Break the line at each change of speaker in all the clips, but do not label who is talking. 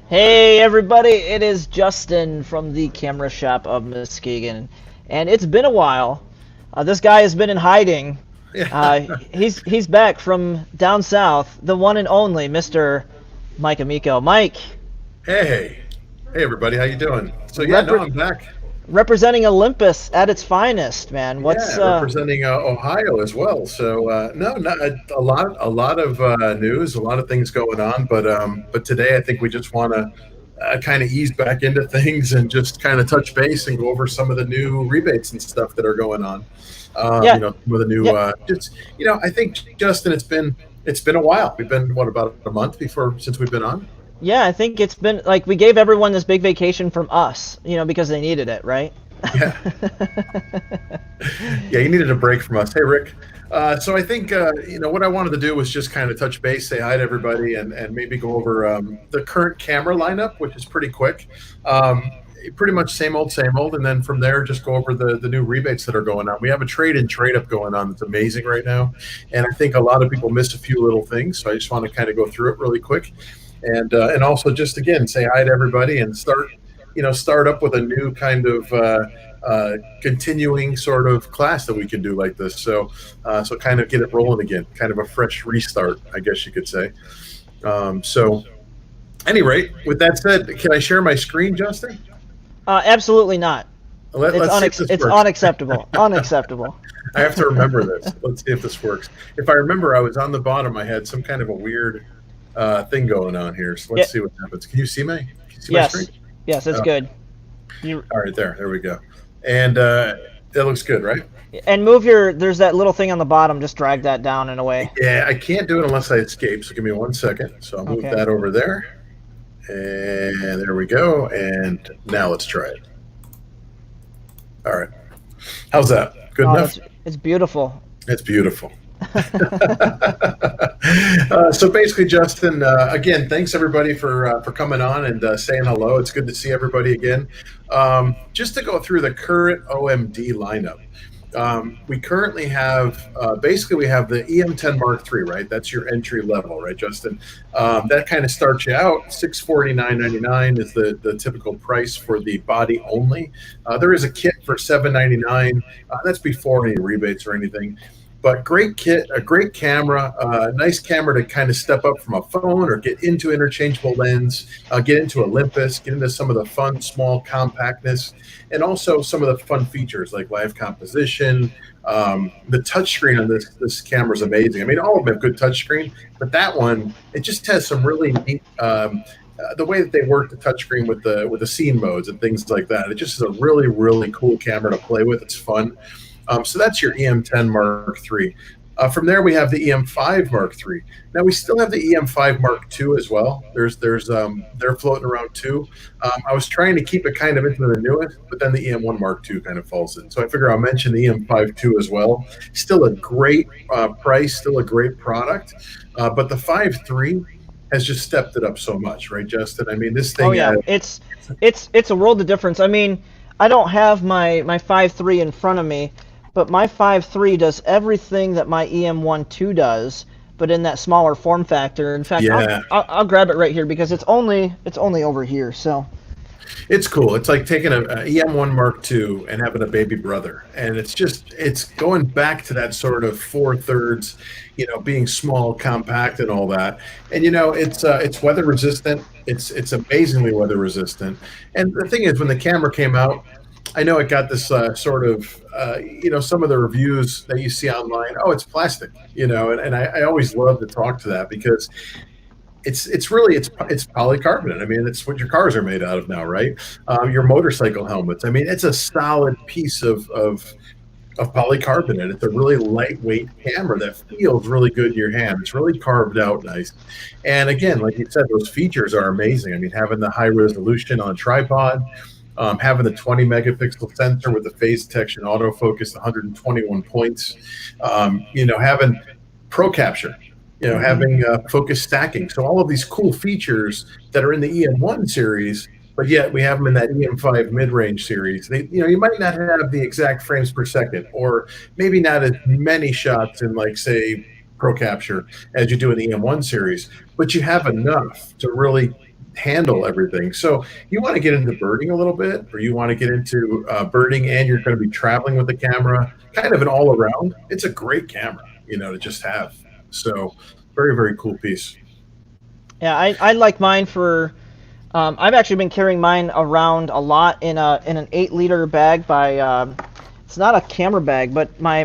Hey everybody, it is Justin from the camera shop of Muskegon, and it's been a while. This guy has been in hiding.
Yeah.
He's back from down south, the one and only Mr. Mike Amico. Mike,
Hey. Hey everybody, how you doing? So yeah, no,
repre
I'm back.
representing Olympus at its finest, man.
Yeah, representing Ohio as well. So no, not a lot of news, a lot of things going on. But today I think we just want to kind of ease back into things and just kind of touch base and go over some of the new rebates and stuff that are going on.
yeah,
Some of the new
yeah,
just I think Justin, it's been a while. We've been what about a month before since we've been on.
yeah. I think it's been like we gave everyone this big vacation from us, because they needed it, right?
Yeah. Yeah, you needed a break from us. Hey, Rick. So I think what I wanted to do was just kind of touch base, say hi to everybody, and maybe go over the current camera lineup, which is pretty quick. Um, Pretty much same old, and then from there just go over the new rebates that are going on. We have a trade in trade up going on that's amazing right now, and I think a lot of people miss a few little things. So I just want to kind of go through it really quick, and also just again say hi to everybody and start up with a new kind of continuing sort of class that we can do like this. So kind of get it rolling again, kind of a fresh restart, I guess you could say. So, any rate, with that said, can I share my screen, Justin?
Absolutely not.
Let's see if this
It's
works.
unacceptable. Unacceptable.
I have to remember this. Let's see if this works. If I remember, I was on the bottom. I had some kind of a weird thing going on here. So
Yeah,
let's see what happens. Can you see my screen?
yes. Yes, it's
Oh,
good. You
all right, there we go. And that looks good, right?
and there's that little thing on the bottom, just drag that down in a way.
Yeah, I can't do it unless I escape. So give me 1 second. So I'll move
Okay.
that over there. And there we go. And now let's try it. All right. How's that? Good
Oh,
enough?
that's it's beautiful.
It's beautiful. So basically, Justin, again, thanks everybody for coming on and saying hello. It's good to see everybody again. Just to go through the current OMD lineup. We currently have basically we have the EM10 Mark III, right? That's your entry level, right, Justin? That kind of starts you out. 649.99 is the typical price for the body only. There is a kit for 799. That's before any rebates or anything. But great kit, a great camera, a nice camera to kind of step up from a phone or get into interchangeable lens, get into Olympus, get into some of the fun, small compactness, and also some of the fun features like live composition. The touchscreen on this camera is amazing. I mean, all of them have good touchscreen, but that one it just has some really neat. The way that they work the touchscreen with the scene modes and things like that, it just is a really cool camera to play with. It's fun. So that's your EM10 Mark III. From there, we have the EM5 Mark III. Now we still have the EM5 Mark II as well. They're floating around too. I was trying to keep it kind of into the newest, but then the EM1 Mark II kind of falls in. So I figure I'll mention the EM5 II as well. Still a great price, still a great product, but the 5.3 has just stepped it up so much, right, Justin? I mean, this
Oh
thing
yeah,
has
it's a world of difference. I mean, I don't have my 5.3 in front of me, but my 5.3 does everything that my EM1.2 does, but in that smaller form factor. In fact,
yeah.
I'll grab it right here because it's only over here. So
It's cool. It's like taking a EM1 Mark II and having a baby brother, and it's going back to that sort of four thirds, being small, compact, and all that. And it's weather resistant. It's amazingly weather resistant. And the thing is, when the camera came out, I know it got this sort of some of the reviews that you see online. Oh, it's plastic, and I always love to talk to that because it's polycarbonate. I mean, it's what your cars are made out of now, right? Your motorcycle helmets. I mean, it's a solid piece of polycarbonate. It's a really lightweight camera that feels really good in your hand. It's really carved out nice. And again, like you said, those features are amazing. I mean, having the high resolution on a tripod, having the 20 megapixel sensor with the phase detection autofocus, 121 points, having pro capture, having focus stacking. So all of these cool features that are in the EM1 series, but yet we have them in that EM5 mid-range series. You might not have the exact frames per second, or maybe not as many shots in, like, say, pro capture as you do in the EM1 series, but you have enough to really handle everything. So you want to get into birding a little bit, or you want to get into birding, and you're going to be traveling with the camera, kind of an all around. It's a great camera, to just have. So very, very cool piece.
Yeah, I like mine for. I've actually been carrying mine around a lot in an 8 liter bag by. It's not a camera bag, but my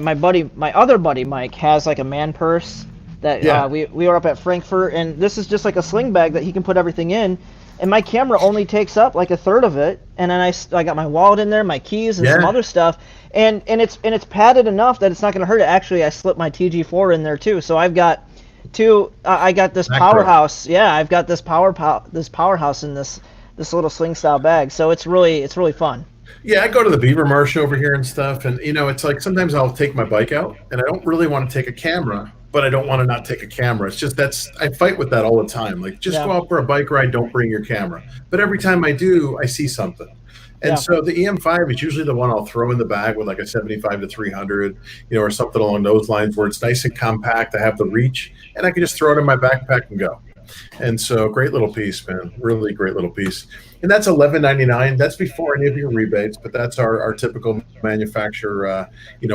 other buddy Mike has like a man purse that
Yeah.
we were up at Frankfurt, and this is just like a sling bag that he can put everything in. And my camera only takes up like a third of it, and then I got my wallet in there, my keys, and some
Yeah.
other stuff, and it's padded enough that it's not going to hurt it. Actually, I slipped my TG4 in there too, so I've got two. I got this
Macro.
powerhouse. Yeah, I've got this this powerhouse in this little sling style bag. So it's really fun.
Yeah, I go to the Beaver Marsh over here and stuff, and it's like sometimes I'll take my bike out, and I don't really want to take a camera, but I don't want to not take a camera. It's just I fight with that all the time. Like, just
Yeah,
go out for a bike ride, don't bring your camera. But every time I do, I see something. And
yeah.
so the EM5 is usually the one I'll throw in the bag with like a 75 to 300, or something along those lines, where it's nice and compact. I have the reach, and I can just throw it in my backpack and go. And so, great little piece, man. Really great little piece. And that's 11.99. That's before any of your rebates, but that's our typical manufacturer,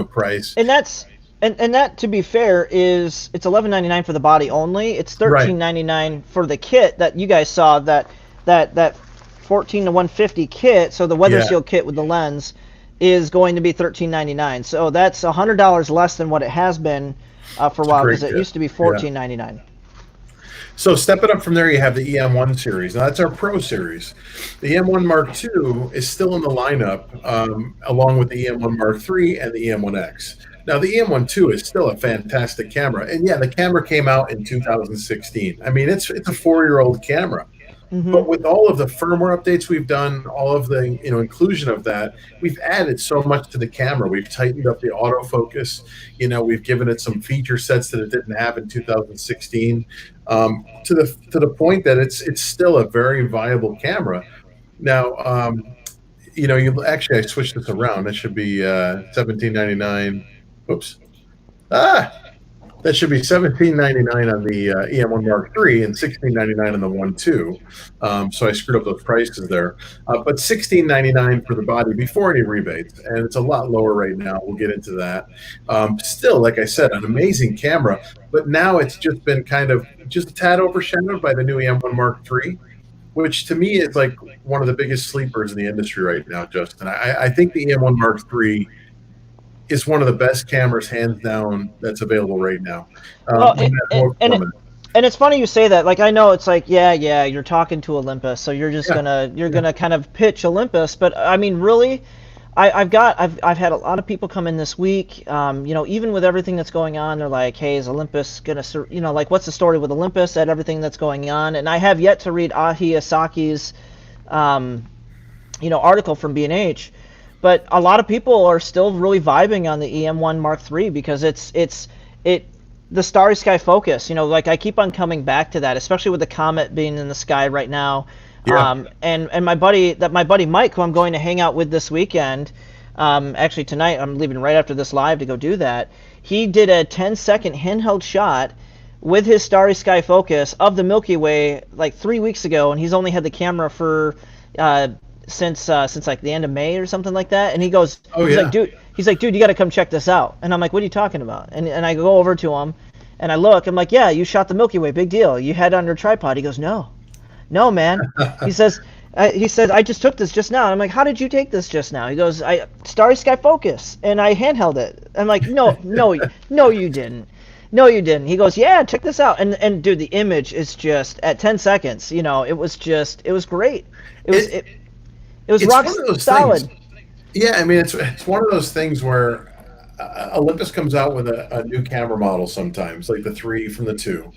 price.
And that's and that, to be fair, is it's 11.99 for the body only. It's
Right.
13.99 for the kit that you guys saw, that 14 to 150 kit. So the weather
Yeah.
seal kit with the lens is going to be 13.99. So that's $100 less than what it has been for a
It's a
while,
great
because it
kit.
used to be
Yeah.
14.99.
So stepping up from there, you have the EM1 series. Now that's our Pro series. The EM1 Mark II is still in the lineup, along with the EM1 Mark III and the EM1X. Now the EM1 II is still a fantastic camera, and yeah, the camera came out in 2016. I mean, it's a 4-year-old camera.
Hmm.
But with all of the firmware updates we've done, all of the inclusion of that, we've added so much to the camera. We've tightened up the autofocus. We've given it some feature sets that it didn't have in 2016, to the point that it's still a very viable camera. Now, you actually, I switched this around. It should be 17.99. Oops. Ah, that should be 17.99 on the EM1 Mark III and 16.99 on the 1.2. So I screwed up those prices there. But 16.99 for the body before any rebates, and it's a lot lower right now. We'll get into that. Still, like I said, an amazing camera, but now it's just been kind of just a tad overshadowed by the new EM1 Mark III, which to me is like one of the biggest sleepers in the industry right now, Justin. I think the EM1 Mark III is one of the best cameras, hands down, that's available right now.
Well,
No matter what format.
and it's funny you say that. Like, I know it's like, yeah, you're talking to Olympus, so you're just
Yeah,
gonna kind of pitch Olympus. But I mean, really, I've had a lot of people come in this week. Even with everything that's going on, they're like, hey, is Olympus gonna, like, what's the story with Olympus at everything that's going on? And I have yet to read Ahi Asaki's, article from B&H. But a lot of people are still really vibing on the EM1 Mark III, because it the starry sky focus. Like, I keep on coming back to that, especially with the comet being in the sky right now.
yeah.
And my buddy Mike, who I'm going to hang out with this weekend, actually tonight, I'm leaving right after this live to go do that. He did a 10-second handheld shot with his starry sky focus of the Milky Way like 3 weeks ago, and he's only had the camera for since like the end of May or something like that. And he goes,
Oh
he's like,
yeah.
dude, you got to come check this out. And I'm like, what are you talking about? And I go over to him, and I look. I'm like, yeah, you shot the Milky Way, big deal. You had it on your tripod. He goes, no, man. He says. He said, I just took this just now. And I'm like, how did you take this just now? He goes, I starry sky focus, and I handheld it. I'm like, no, you didn't. No, you didn't. He goes, yeah, check this out. And dude, the image is just at 10 seconds. It was great. It was
It,
it was
it's
rock
one of those
solid.
things. Yeah, I mean, it's one of those things where Olympus comes out with a new camera model sometimes, like the 3 from the 2.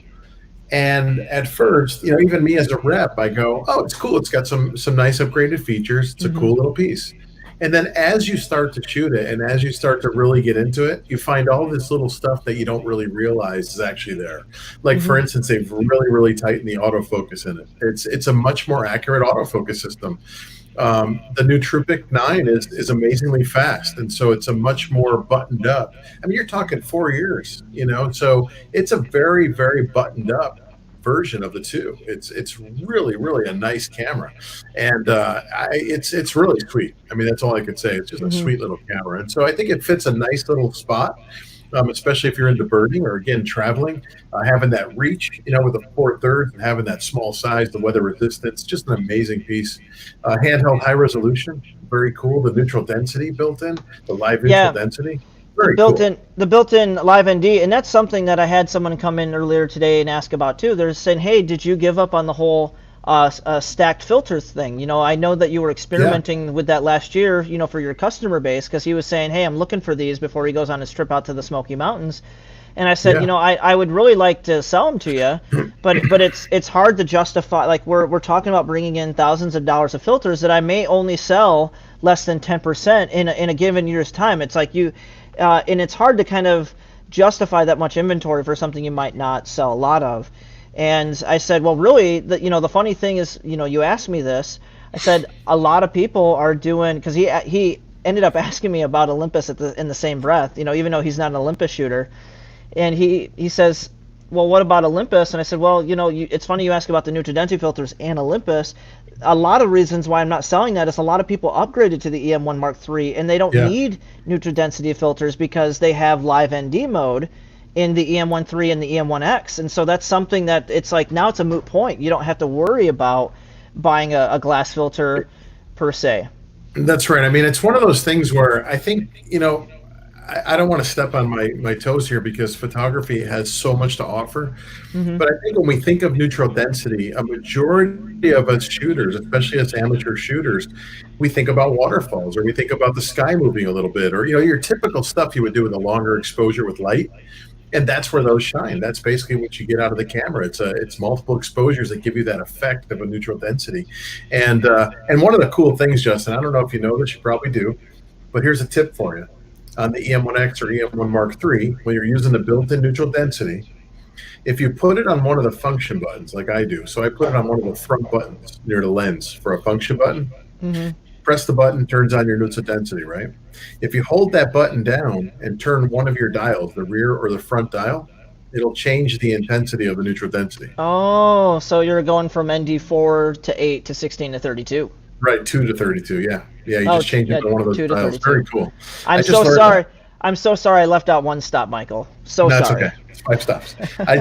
And at first, even me as a rep, I go, "Oh, it's cool. It's got some nice upgraded features. It's a
Hmm.
cool little piece." And then as you start to shoot it, and as you start to really get into it, you find all this little stuff that you don't really realize is actually there. Like, for
Hmm.
instance, they've really, really tightened the autofocus in it. It's a much more accurate autofocus system. The new Trupic 9 is amazingly fast, and so it's a much more buttoned up. I mean, you're talking 4 years, so it's a very, very buttoned up version of the two. It's really a nice camera, and it's really sweet. I mean, that's all I could say. It's just a
Hmm.
sweet little camera, and so I think it fits a nice little spot, especially if you're into birding or again traveling. Having that reach, with the 4/3 and having that small size, the weather resistance, just an amazing piece. Handheld high resolution, very cool. The neutral density built in, the live neutral
Yeah,
density,
the
very cool.
built-in the built-in live ND, and that's something that I had someone come in earlier today and ask about too. They're saying, "Hey, did you give up on the whole stacked filters thing? I know that you were
Yeah,
experimenting with that last year, for your customer base, because he was saying, hey, I'm looking for these before he goes on his trip out to the Smoky Mountains." And I said,
yeah.
I would really like to sell them to you, but it's hard to justify. Like we're talking about bringing in thousands of dollars of filters that I may only sell less than 10% in a given year's time. It's like and it's hard to kind of justify that much inventory for something you might not sell a lot of. And I said, well, really, the funny thing is, you asked me this. I said a lot of people are doing, because he ended up asking me about Olympus in the same breath, even though he's not an Olympus shooter. And he says, well, what about Olympus? And I said, well, it's funny you ask about the neutral density filters and Olympus. A lot of reasons why I'm not selling that is a lot of people upgraded to the EM1 Mark III, and they don't
Yeah,
need neutral density filters because they have live ND mode in the EM13 and the EM1X. And so that's something that it's like now it's a moot point. You don't have to worry about buying a glass filter per se.
that's right. I mean, it's one of those things where I think, I don't want to step on my toes here because photography has so much to offer.
Hmm.
But I think when we think of neutral density, a majority of us shooters, especially as amateur shooters, we think about waterfalls or we think about the sky moving a little bit or, your typical stuff you would do with a longer exposure with light. And that's where those shine. That's basically what you get out of the camera. It's multiple exposures that give you that effect of a neutral density. And one of the cool things, Justin, I don't know if you know this, you probably do, but here's a tip for you. On the EM1X or EM1 Mark III, when you're using the built-in neutral density, if you put it on one of the function buttons, like I do, so I put it on one of the front buttons near the lens for a function button,
Hmm.
press the button, turns on your neutral density, right? If you hold that button down and turn one of your dials, the rear or the front dial, it'll change the intensity of the neutral density.
Oh, so you're going from ND4 to 8 to 16 to 32.
Right, 2 to 32. Yeah. Yeah, you
Oh,
just change it
yeah,
to one of those
2 to
dials.
32.
Very cool.
I'm
I just
so
learned that.
sorry. I'm so sorry I left out one stop, Michael. So
No, it's okay.
sorry.
It's 5 stops. I,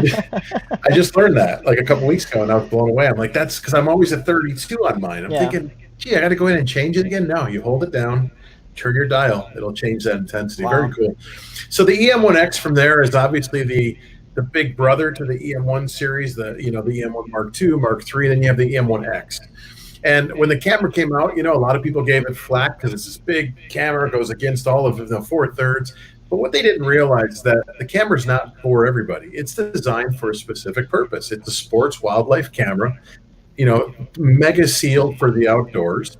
I just learned that like a couple weeks ago and I was blown away. I'm like, that's because I'm always at 32 on mine. I'm
Yeah.
thinking, gee, I got to go in and change it again. No, you hold it down, turn your dial. It'll change that intensity. Very
Wow.
cool. So the EM1X from there is obviously the big brother to the EM1 series, the EM1 Mark II, Mark III, then you have the EM1X. And when the camera came out, a lot of people gave it flack because it's this big camera, goes against all of the 4/3. But what they didn't realize is that the camera's not for everybody. It's designed for a specific purpose. It's a sports wildlife camera, mega sealed for the outdoors.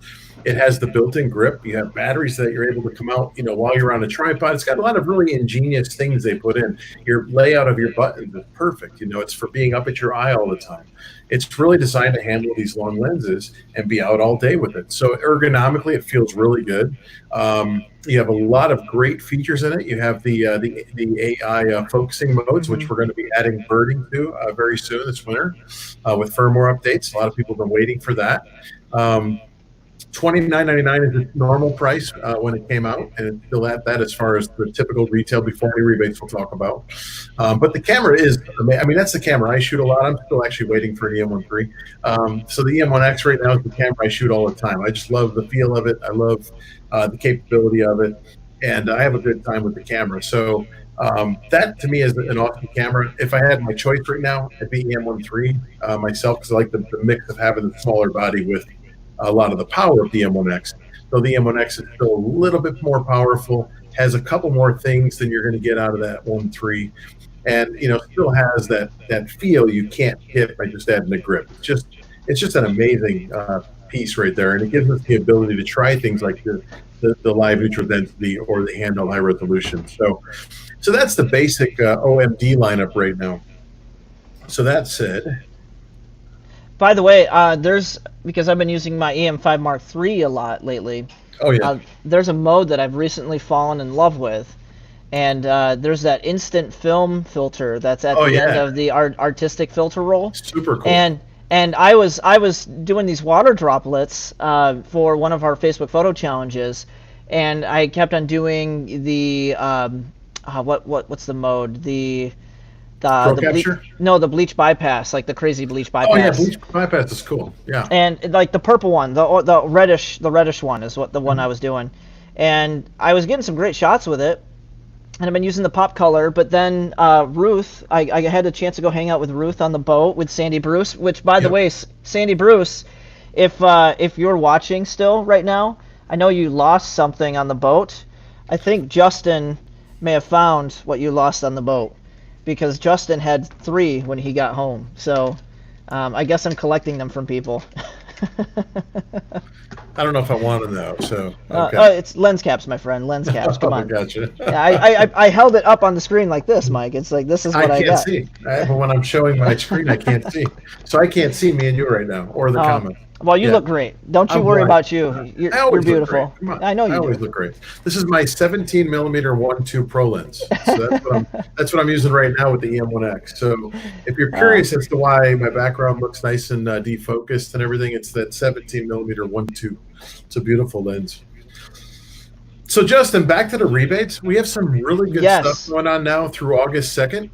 It has the built-in grip. You have batteries that you're able to come out, while you're on a tripod. It's got a lot of really ingenious things they put in. Your layout of your buttons is perfect. It's for being up at your eye all the time. It's really designed to handle these long lenses and be out all day with it. So ergonomically, it feels really good. You have a lot of great features in it. You have the AI focusing modes, which
Hmm.
we're going to be adding birding to very soon this winter with firmware updates. A lot of people have been waiting for that. Um, $29.99 is the normal price when it came out, and it's still at that as far as the typical retail before any rebates we'll talk about. But the camera is, I mean, that's the camera I shoot a lot. I'm still actually waiting for the EM1 III. So the EM1X right now is the camera I shoot all the time. I just love the feel of it. I love the capability of it, and I have a good time with the camera. So that to me is an awesome camera. If I had my choice right now, it'd be EM1 III myself because I like the mix of having the smaller body with a lot of the power of the M1X. So the M1X is still a little bit more powerful, has a couple more things than you're going to get out of that 1.3, and still has that feel you can't hit by just adding a grip. It's just an amazing piece right there, and it gives us the ability to try things like the live neutral density or the handheld high resolution. So that's the basic OMD lineup right now. So that said,
By the way, because I've been using my EM5 Mark III a lot lately.
oh yeah,
There's a mode that I've recently fallen in love with, and there's that instant film filter that's at
Oh
the end
yeah,
of the artistic filter roll,
super cool.
and I was doing these water droplets for one of our Facebook photo challenges, and I kept on doing the what's the mode,
Pro
the bleach,
capture.
no, the bleach bypass, like the crazy bleach
Oh yeah,
bypass.
bleach bypass is cool. Yeah.
And like the purple one, the reddish one is what the one I
Mhm.
was doing, and I was getting some great shots with it, and I've been using the pop color. But then Ruth, I had a chance to go hang out with Ruth on the boat with Sandy Bruce, which by the
Yep.
way, Sandy Bruce, if you're watching still right now, I know you lost something on the boat. I think Justin may have found what you lost on the boat, because Justin had 3 when he got home. So I guess I'm collecting them from people.
I don't know if I want to know. So okay.
It's lens caps, my friend. Lens caps. Come
Oh,
on.
gotcha.
Yeah, I held it up on the screen like this, Mike. It's like this is
I
what I
can't
got.
see. But when I'm showing my screen, I can't see. So I can't see me and you right now, or the
Oh,
comments.
well, you
Yeah,
look great. Don't you
I'm
worry
blind.
about you.
I
You're
always look great.
beautiful.
Come on,
I know
I
you
always
do.
look great. This is my 17 millimeter 1.2 Pro lens. So that's what I'm using right now with the EM1X. So if you're
Uh,
curious as to why my background looks nice and defocused and everything, it's that 17 millimeter 1.2. It's a beautiful lens. So Justin, back to the rebates. We have some really good stuff
yes.
going on now through August 2nd.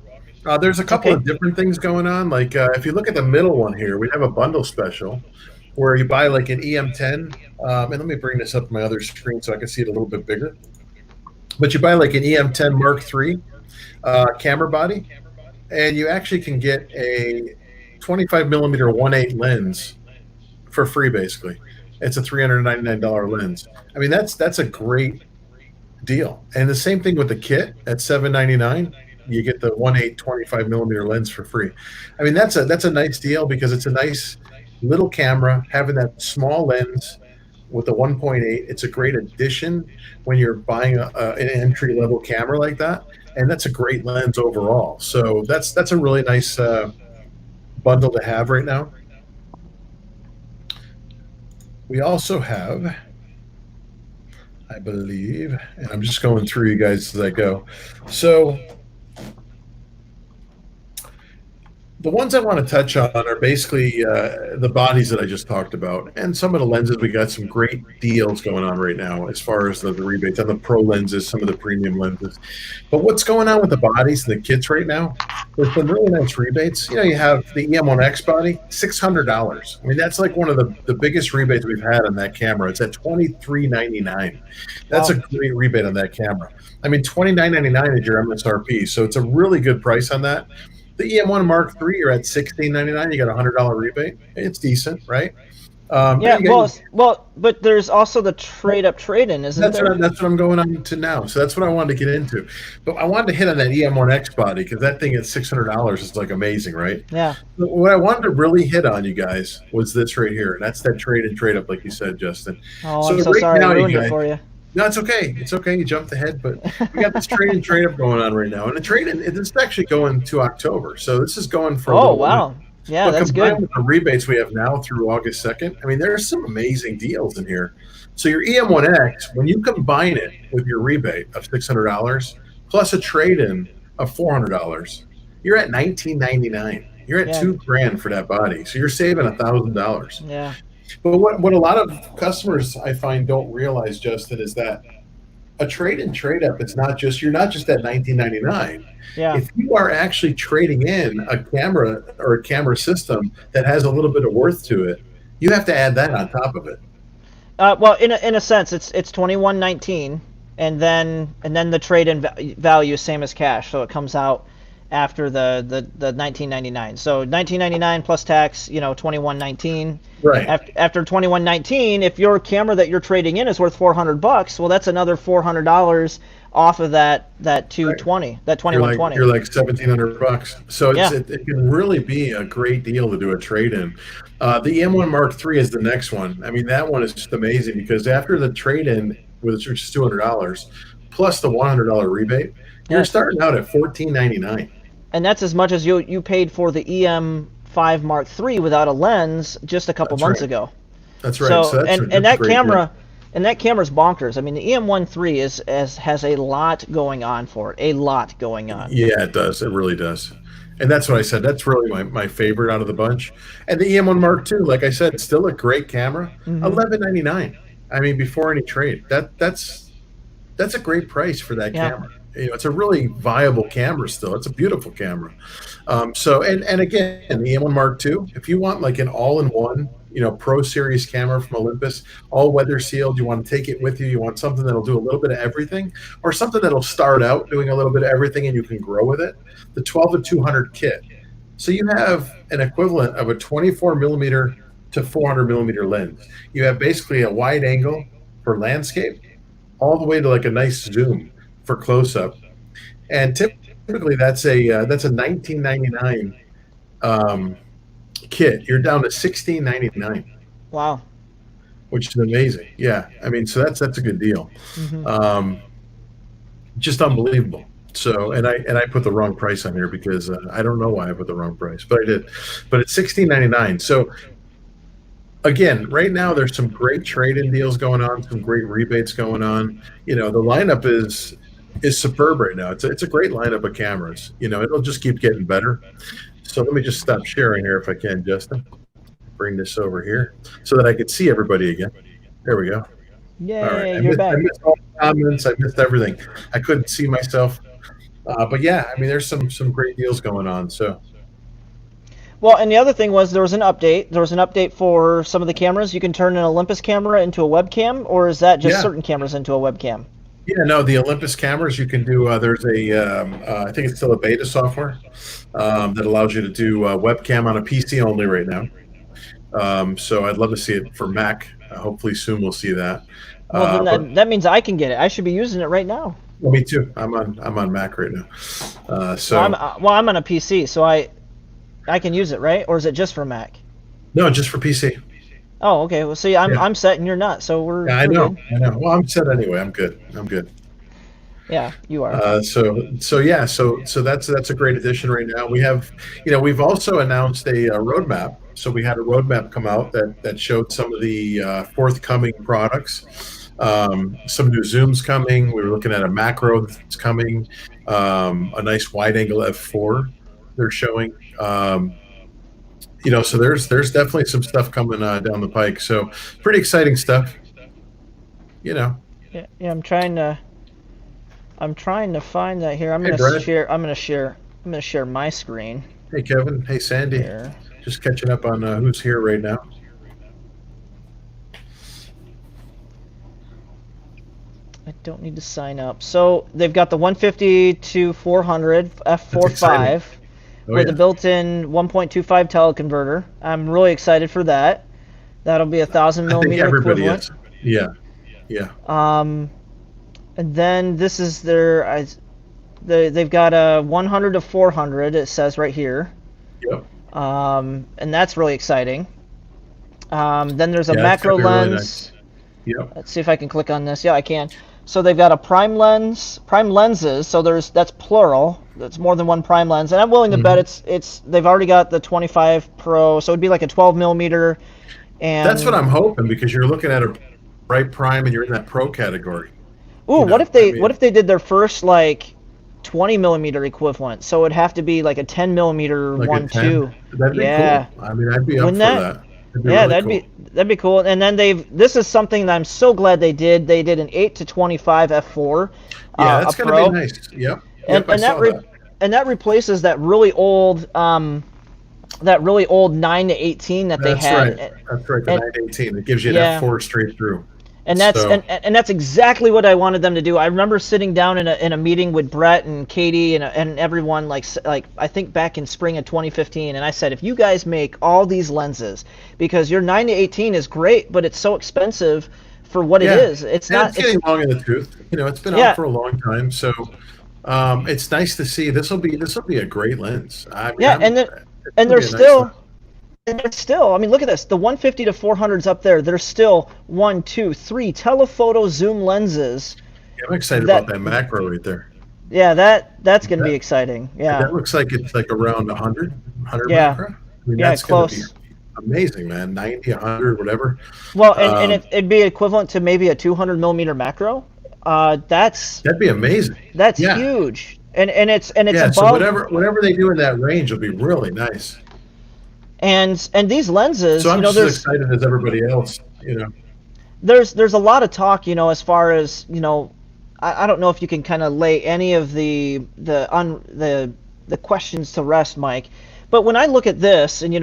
There's a couple
Okay.
of different things going on. Like if you look at the middle one here, we have a bundle special where you buy like an EM10. And let me bring this up to my other screen so I can see it a little bit bigger. But you buy like an EM10 Mark III camera body, and you actually can get a 25 millimeter 1.8 lens for free, basically. It's a $399 lens. I mean, that's a great deal. And the same thing with the kit at $799. You get the 1.8 25 millimeter lens for free. I mean, that's a nice deal because it's a nice little camera having that small lens with the 1.8. It's a great addition when you're buying an entry level camera like that, and that's a great lens overall. So that's a really nice bundle to have right now. We also have, I believe, and I'm just going through you guys as I go. So the ones I want to touch on are basically the bodies that I just talked about, and some of the lenses. We got some great deals going on right now as far as the rebates on the pro lenses, some of the premium lenses. But what's going on with the bodies and the kits right now? There's some really nice rebates. You know, you have the EM1X body, $600. I mean, that's like one of the biggest rebates we've had on that camera. It's at $23.99. That's a
Wow.
great rebate on that camera. I mean, $29.99 is your MSRP, so it's a really good price on that. The EM1 Mark III, you're at $16.99. You got a $100 rebate. It's decent, right?
Yeah.
You got
But there's also the trade up trade in, isn't there?
that's what I'm going on to now. So that's what I wanted to get into. But I wanted to hit on that EM1X body because that thing at $600 is like amazing, right?
Yeah.
But what I wanted to really hit on, you guys, was this right here. And that's that trade and trade up, like you said, Justin.
Oh,
So
I'm so
right
sorry I
now, you
ruined it
guys,
for you.
no, it's okay. It's okay. You jumped ahead, but we got this trade and trade up going on right now. And the trade in, it's actually going to October. So this is going for a
Oh,
little while.
wow. Yeah,
But
that's
combined
good.
with the rebates we have now through August 2nd, I mean, there's some amazing deals in here. So your EM1X, when you combine it with your rebate of $600 plus a trade-in of $400, you're at $19.99. You're at
Yeah.
$2,000 for that body. So you're saving $1,000.
Yeah.
But what a lot of customers I find don't realize, Justin, is that a trade and trade up, it's not just you're not just at 1999.
Yeah.
If you are actually trading in a camera or a camera system that has a little bit of worth to it, you have to add that on top of it.
Well, in a sense, it's 21.19, and then the trade in value is same as cash, so it comes out after the 19.99. So 19.99 plus tax, 21.19.
Right.
After 21.19, if your camera that you're trading in is worth $400, well, that's another $400 off of that 220, that
You're like
21.20.
you're like $1,700. So
Yeah.
it can really be a great deal to do a trade in. The M1 Mark III is the next one. I mean, that one is just amazing because after the trade in, which is $200 plus the $100 rebate, you're
Yes.
starting out at $14.99.
And that's as much as you paid for the EM5 Mark III without a lens just a couple
That's
months
right.
ago.
That's right.
So
So that's
and
a
that
great deal.
camera And that camera's bonkers. I mean, the EM13 has a lot going on for it. A lot going on.
Yeah, it does. It really does. And that's what I said. That's really my favorite out of the bunch. And the EM1 Mark II, like I said, still a great camera. $11.99. I mean, before any trade. That's a great price for that camera. You know, it's a really viable camera still. It's a beautiful camera. So and again, the EM1 Mark II, if you want like an all-in-one, you know, Pro Series camera from Olympus, all weather sealed, you want to take it with you, you want something that'll do a little bit of everything, or something that'll start out doing a little bit of everything and you can grow with it, the 12-200 kit. So you have an equivalent of a 24 millimeter to 400 millimeter lens. You have basically a wide angle for landscape, all the way to like a nice zoom for close up, and typically that's a $19.99 kit. You're down to $16.99.
Wow,
which is amazing. Yeah, I mean, so that's a good deal. Just unbelievable. So, and I put the wrong price on here because I don't know why I put the wrong price, but I did. But it's $16.99. So again, right now there's some great trade-in deals going on, some great rebates going on. You know, the lineup is superb right now. It's a great lineup of cameras. You know, it'll just keep getting better. So let me just stop sharing here if I can, Justin. Bring this over here so that I could see everybody again. There we go.
Yay,
all right.
you're back.
I missed all the comments. I missed everything. I couldn't see myself. But yeah, I mean, there's some great deals going on. So.
Well, and the other thing was there was an update. There was an update for some of the cameras. You can turn an Olympus camera into a webcam, or is that just certain cameras into a webcam?
Yeah, no, the Olympus cameras you can do. There's I think it's still a beta software that allows you to do webcam on a PC only right now. So I'd love to see it for Mac. Hopefully soon we'll see that.
Well, then that means I can get it. I should be using it right now.
Well, me too. I'm on Mac right now. So
I'm on a PC, so I can use it, right? Or is it just for Mac?
No, just for PC.
Oh, okay. Well, see, I'm set and you're not, so we're.
Yeah, I know.
Good.
I know. Well, I'm set anyway. I'm good.
Yeah, you are.
So that's a great addition right now. We have, you know, we've also announced a roadmap. So we had a roadmap come out that showed some of the forthcoming products. Some new zooms coming. We were looking at a macro that's coming. A nice wide angle f4 they're showing. You know, so there's definitely some stuff coming down the pike. So pretty exciting stuff. You know.
Yeah, I'm trying to find that here. I'm gonna share my screen.
Hey Kevin. Hey Sandy.
Here.
Just catching up on who's here right now.
I don't need to sign up. So they've got the 150 to 400 f4.5 with a built-in 1.25 teleconverter. I'm really excited for that. That'll be 1,000 millimeter equivalent.
Yeah.
And then this is they've got a 100 to 400. It says right here.
Yep.
And that's really exciting. Then there's a macro lens. Really nice.
Yep.
Let's see if I can click on this. Yeah, I can. So they've got a prime lenses. So that's plural. That's more than one prime lens. And I'm willing to bet it's they've already got the 25 Pro. So it'd be like a 12 millimeter. And
that's what I'm hoping, because you're looking at a bright prime and you're in that Pro category.
Ooh, what if they did their first like 20 millimeter equivalent? So it'd have to be like a 10 millimeter
like
1.2.
That'd be cool. I mean, I'd be up for that.
Yeah, that'd be cool. And then this is something that I'm so glad they did. They did an 8 to 25 f4.
Yeah, that's gonna be nice. Yep.
And that replaces that really old 9 to 18 that they had.
That's right. The 9 to 18. It gives you that 4 straight through.
And that's exactly what I wanted them to do. I remember sitting down in a meeting with Brett and Katie and everyone like I think back in spring of 2015, and I said, if you guys make all these lenses, because your 9 to 18 is great, but it's so expensive for what it is. It's
getting long in the tooth. You know, it's been out for a long time, so it's nice to see. This will be a great lens.
There's still, I mean, look at this. The 150 to 400s up there. There's still 1, 2, 3 telephoto zoom lenses.
Yeah, I'm excited about that macro right there.
Yeah, that's going to be exciting. Yeah.
That looks like it's like around 100
yeah.
macro. I mean,
that's close.
amazing, man. 90, 100, whatever.
Well, and
Um,
it'd be equivalent to maybe a 200 millimeter macro. That's
that'd be amazing.
that's
Yeah,
huge, and it's
yeah. So
above.
whatever they do in that range will be really nice.
And these
So
lenses,
I'm just as excited as everybody else. You know.
there's a lot of talk, as far as, I don't know if you can kind of lay any of the questions to rest, Mike. But when I look at this, and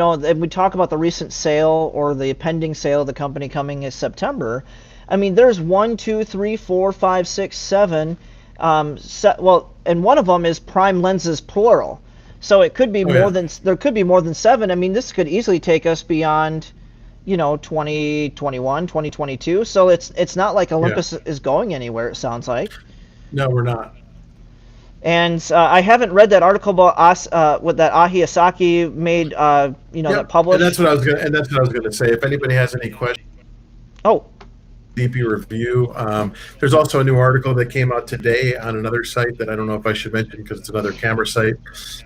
we talk about the recent sale or the pending sale of the company coming in September, I mean, there's one, two, three, four, five, six, seven. Well, and one of them is prime lenses plural. So it could be
Oh yeah,
there could be more than seven. I mean, this could easily take us beyond, 2021, 2022. So it's not like
yeah.
Olympus is going anywhere, it sounds like.
No, we're not.
And I haven't read that article about what that Ahi Asaki made, that
Yep. And
published.
that's what I was gonna say. If anybody has any questions,
Oh,
DP review. There's also a new article that came out today on another site that I don't know if I should mention because it's another camera site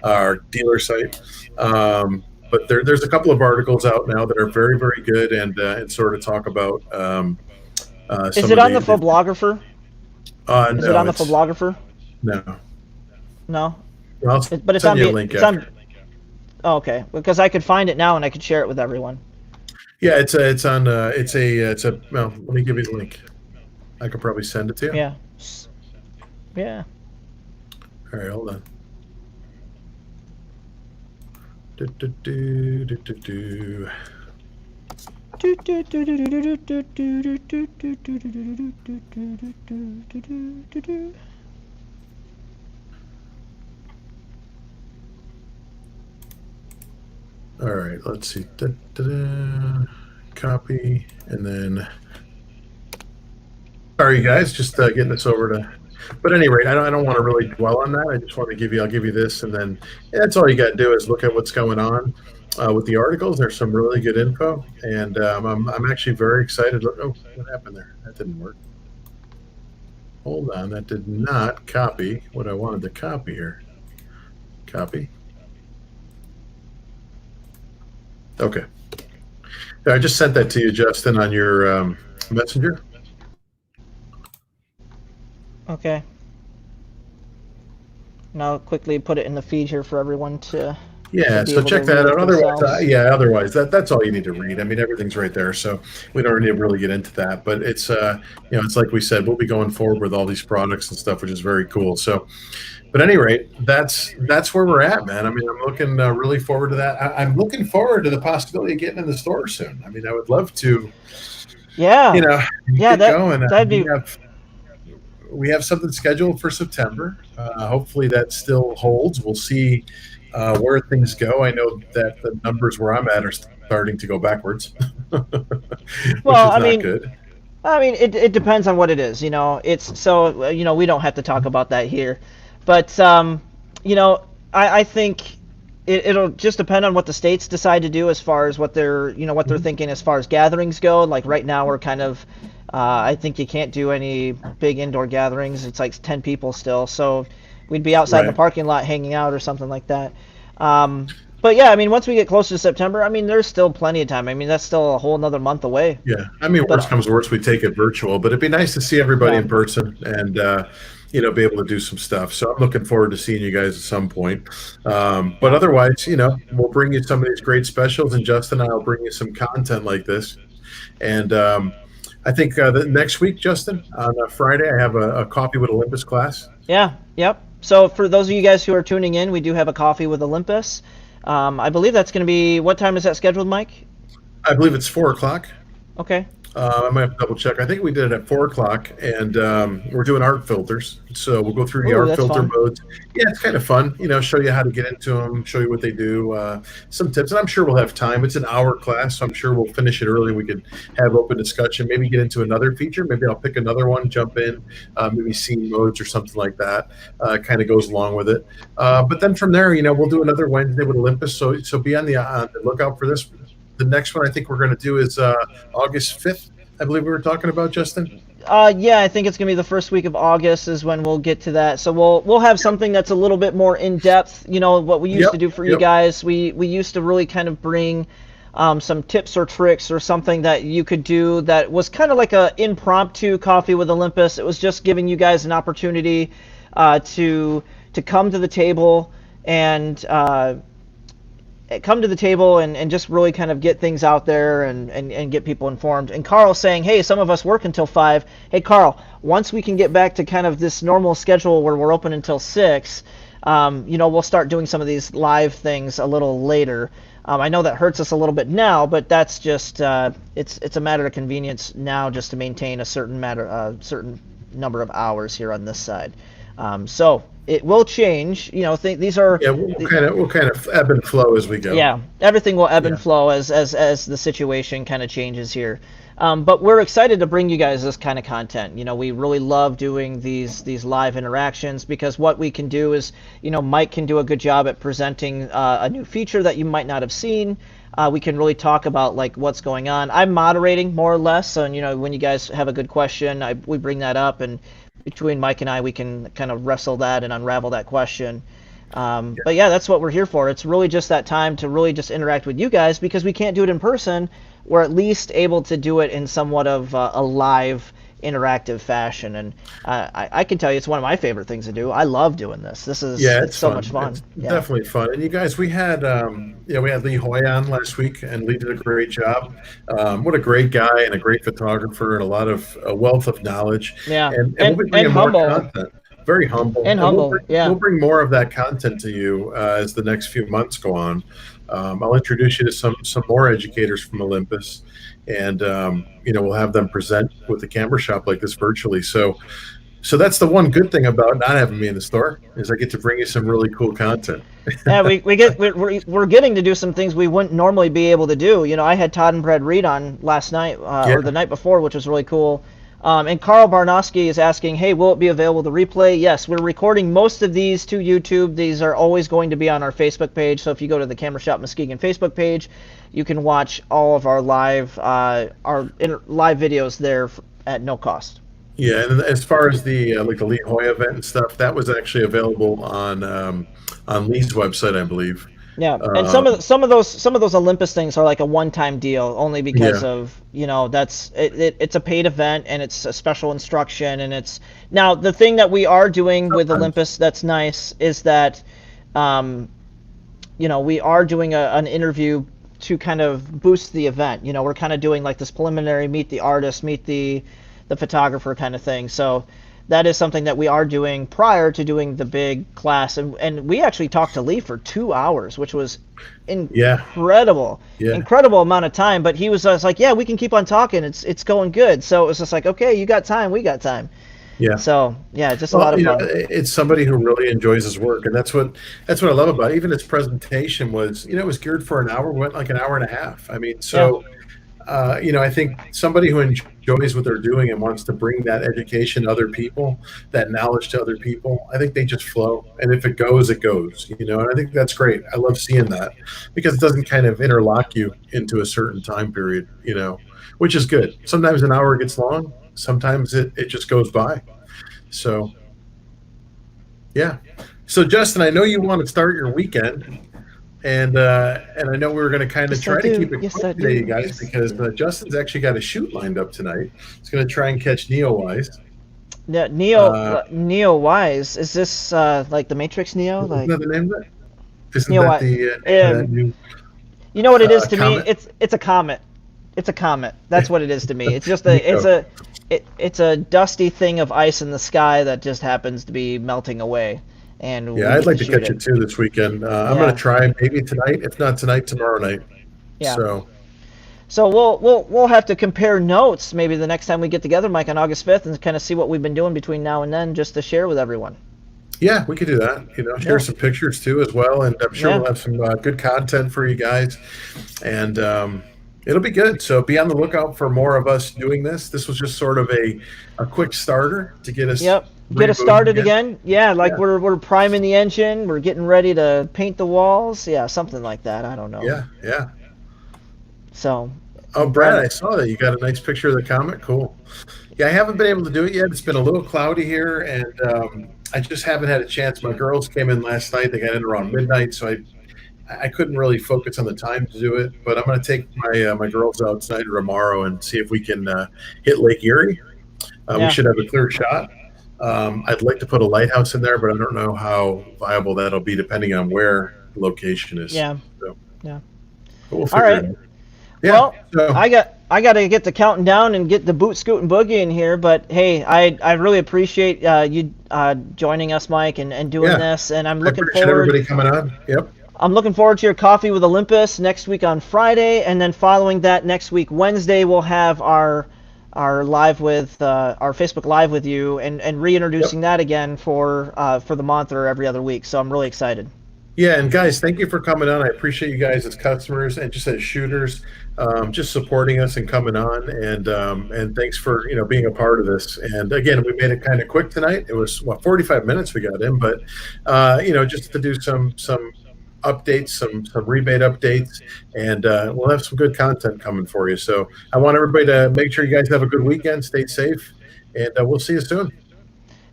or dealer site. But there's a couple of articles out now that are very, very good and sort of talk about
is
some
it
of
on the
the
Photographer? Is it
no,
on the
it's
Photographer?
no.
No,
I'll
but it's
send
on.
you a link
It's
after.
on. Oh, okay, because I could find it now and I could share it with everyone.
Yeah, it's on it's a well, let me give you the link. I could probably send it to you.
Yeah, yeah.
All right, hold on. Do, do, do, do, do, do. All right, let's see. Da, da, da. Copy, and then. Sorry, guys, just getting this over to. But at any rate, I don't want to really dwell on that. I just want to I'll give you this, and then that's all you got to do is look at what's going on with the articles. There's some really good info, and I'm actually very excited. Oh, what happened there? That didn't work. Hold on, that did not copy what I wanted to copy here. Copy. Okay. Yeah, I just sent that to you, Justin, on your messenger.
Okay. Now quickly put it in the feed here for everyone to
Yeah,
be
so
able to
check that
read
out.
it
Otherwise,
themselves.
otherwise that's all you need to read. I mean, everything's right there, so we don't need to really get into that. But it's it's like we said, we'll be going forward with all these products and stuff, which is very cool. So, but at any rate, that's where we're at, man. I mean, I'm looking really forward to that. I'm looking forward to the possibility of getting in the store soon. I mean, I would love to,
Yeah,
you know,
yeah.
get
That
going.
that'd be.
We have something scheduled for September. Hopefully, that still holds. We'll see where things go. I know that the numbers where I'm at are starting to go backwards, which
Well,
is not good.
it depends on what it is. It's so we don't have to talk about that here, but I think it'll just depend on what the states decide to do as far as what they're thinking as far as gatherings go. Like right now, we're kind of I think you can't do any big indoor gatherings. It's like 10 people still, so we'd be outside in the
Right.
parking lot hanging out or something like that. But yeah, I mean, once we get closer to September, I mean, there's still plenty of time. I mean, that's still a whole another month away.
Yeah. I mean,
But
worst comes to worst, we take it virtual, but it'd be nice to see everybody
yeah,
in person and, be able to do some stuff. So I'm looking forward to seeing you guys at some point. But
yeah,
otherwise, we'll bring you some of these great specials, and Justin and I will bring you some content like this. And I think the next week, Justin, on Friday, I have a coffee with Olympus class.
yeah, yep. So for those of you guys who are tuning in, we do have a coffee with Olympus. I believe that's going to be, what time is that scheduled, Mike?
I believe it's 4 o'clock.
Okay.
I might have to double check. I think we did it at 4 o'clock, and we're doing art filters. So we'll go through the
Ooh,
art
that's
filter
fun.
modes. Yeah, it's kind of fun. Show you how to get into them, show you what they do, some tips, and I'm sure we'll have time. It's an hour class, so I'm sure we'll finish it early. We could have open discussion, maybe get into another feature. Maybe I'll pick another one, jump in, maybe scene modes or something like that. Kind of goes along with it. But then from there, we'll do another Wednesday with Olympus. So be on the lookout for this. The next one I think we're going to do is August 5th. I believe we were talking about, Justin.
Yeah, I think it's gonna be the first week of August is when we'll get to that. So we'll have something that's a little bit more in depth. What we used
Yep,
to do for you
yep,
guys, we used to really kind of bring some tips or tricks or something that you could do that was kind of like a impromptu coffee with Olympus. It was just giving you guys an opportunity to come to the table and and just really kind of get things out there and get people informed. And Carl saying, hey, some of us work until 5. Hey, Carl, once we can get back to kind of this normal schedule where we're open until 6, we'll start doing some of these live things a little later. I know that hurts us a little bit now, but that's just it's a matter of convenience now, just to maintain a certain number of hours here on this side. So it will change. These are
we'll kind of ebb and flow as we go.
Yeah, everything will ebb and flow as the situation kind of changes here. But we're excited to bring you guys this kind of content. We really love doing these live interactions, because what we can do is, Mike can do a good job at presenting a new feature that you might not have seen. We can really talk about like what's going on. I'm moderating more or less, so when you guys have a good question, we bring that up, and between Mike and I, we can kind of wrestle that and unravel that question. But yeah, that's what we're here for. It's really just that time to really just interact with you guys, because we can't do it in person. We're at least able to do it in somewhat of a live interactive fashion, and I can tell you it's one of my favorite things to do. I love doing this. It's so much fun.
It's definitely fun. And you guys, we had Lee Hoy on last week, and Lee did a great job. What a great guy, and a great photographer, and a wealth of knowledge.
Yeah,
and we'll be bringing more content. Very humble.
And humble.
We'll bring more of that content to you as the next few months go on. I'll introduce you to some more educators from Olympus, and we'll have them present with the camera shop like this virtually. So that's the one good thing about not having me in the store, is I get to bring you some really cool content.
Yeah, we're getting to do some things we wouldn't normally be able to do. I had Todd and Brad Reed on last night or the night before, which was really cool. And Carl Barnowski is asking, hey, will it be available to replay? Yes, we're recording most of these to YouTube. These are always going to be on our Facebook page. So if you go to the Camera Shop Muskegon Facebook page, you can watch all of our live videos there at no cost.
Yeah, and as far as the the Lee Hoy event and stuff, that was actually available on Lee's website, I believe.
Yeah, and some of those Olympus things are like a one-time deal, only because of it's a paid event, and it's a special instruction, and it's now the thing that we are doing with Olympus that's nice is that we are doing an interview to kind of boost the event. We're kind of doing like this preliminary meet the artist, meet the photographer kind of thing. So that is something that we are doing prior to doing the big class, and we actually talked to Lee for 2 hours, which was incredible amount of time. But he was like, yeah, we can keep on talking, it's going good. So it was just like, okay, you got time, we got time. Yeah. So yeah, just a lot of fun.
It's somebody who really enjoys his work, and that's what I love about it. Even his presentation was, it was geared for an hour, went like an hour and a half. I mean, so I think somebody who enjoys what they're doing and wants to bring that education to other people, that knowledge to other people, I think they just flow. And if it goes, it goes. And I think that's great. I love seeing that, because it doesn't kind of interlock you into a certain time period, which is good. Sometimes an hour gets long. Sometimes it just goes by. So, yeah. So, Justin, I know you want to start your weekend. And I know we were going to kind of try to keep it quick today, you guys, because Justin's actually got a shoot lined up tonight. He's going to try and catch Neo Wise.
Yeah, Neo Wise. Is this like the Matrix Neo?
Isn't that the name of it? Isn't
Neo
that the new?
You know what it is to
comet?
me? It's a comet. It's a comet. That's what it is to me. It's just it's a dusty thing of ice in the sky that just happens to be melting away. And
I'd like to catch it too this weekend. I'm going to try maybe tonight. If not tonight, tomorrow night.
Yeah. So we'll have to compare notes maybe the next time we get together, Mike, on August 5th, and kind of see what we've been doing between now and then, just to share with everyone.
Yeah, we could do that. Share some pictures too as well, and I'm sure we'll have some good content for you guys, and it'll be good. So be on the lookout for more of us doing this. This was just sort of a quick starter to get us.
Yep. Get us started again. Yeah, we're priming the engine. We're getting ready to paint the walls. Yeah, something like that. I don't know.
Yeah.
So.
Oh, Brad, I saw that. You got a nice picture of the comet. Cool. Yeah, I haven't been able to do it yet. It's been a little cloudy here, and I just haven't had a chance. My girls came in last night. They got in around midnight, so I couldn't really focus on the time to do it. But I'm going to take my girls out tonight or tomorrow and see if we can hit Lake Erie. We
Yeah.
should have a clear shot. I'd like to put a lighthouse in there, but I don't know how viable that'll be depending on where the location is.
Yeah.
So,
Yeah.
but we'll
All
figure
right.
it out. Yeah.
Well,
So,
I got to get the counting down and get the boot scoot and boogie in here. But hey, I really appreciate you joining us, Mike, and doing
yeah,
this. And I'm
I
looking
appreciate
forward.
everybody coming on. Yep.
I'm looking forward to your coffee with Olympus next week on Friday, and then following that next week Wednesday we'll have our live with our Facebook Live with you and reintroducing that again for the month or every other week. So I'm really excited.
Yeah, and guys, thank you for coming on. I appreciate you guys as customers and just as shooters, just supporting us and coming on, and thanks for being a part of this. And again, we made it kind of quick tonight. It was 45 minutes we got in, but just to do some updates, some rebate updates, and we'll have some good content coming for you. So I want everybody to make sure you guys have a good weekend, stay safe, and we'll see you soon.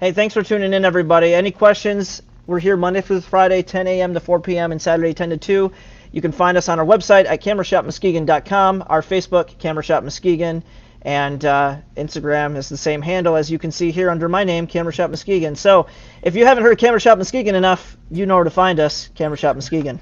Hey, thanks for tuning in, everybody. Any questions? We're here Monday through Friday, 10 a.m. to 4 p.m. and Saturday, 10 to 2. You can find us on our website at camerashopmuskegon.com, our Facebook, Camera Shop Muskegon, and Instagram is the same handle as you can see here under my name, Camera Shop Muskegon. So if you haven't heard Camera Shop Muskegon enough, you know where to find us, Camera Shop Muskegon.